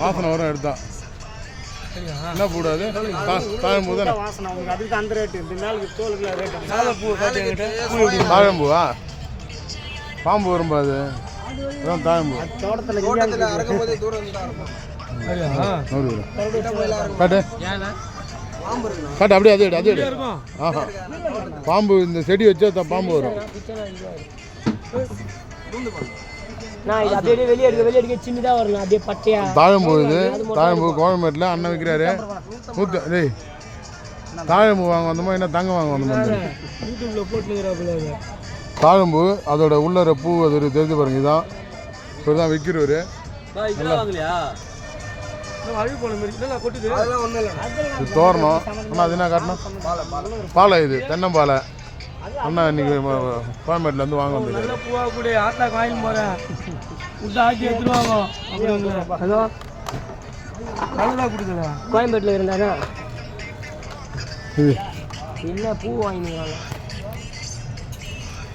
வாசனை வரும் எடுத்தா என்ன போடாது தாழம்பூ தானே தாழம்பூவா பாம்பு வரும்பா அது தாழம்பூ காட்டு காட்டு அப்படியே அது அது ஆஹா பாம்பு இந்த செடி வச்சா பாம்பு வரும் தாழம்பூ இது தாழம்பூ கோயம்பேட்டில் அண்ணன் விற்கிறாரு டேய் தாழம்பூ வாங்க வந்தோமா என்ன தங்க வாங்க வந்தோமா தாழம்பூ அதோட உள்ளர பூ அது தெரிஞ்சு பாருங்க இதான் இப்போ தான் விற்கிறவர் தோரணம் அண்ணா அது என்ன காட்டணும் பாலை இது தென்னம்பாலை அண்ணா இன்னைக்கு கோயம்பேட்டில் வந்து வாங்க கோயம்பேட்டில் இருந்தானா என்ன பூ வாங்கினாங்க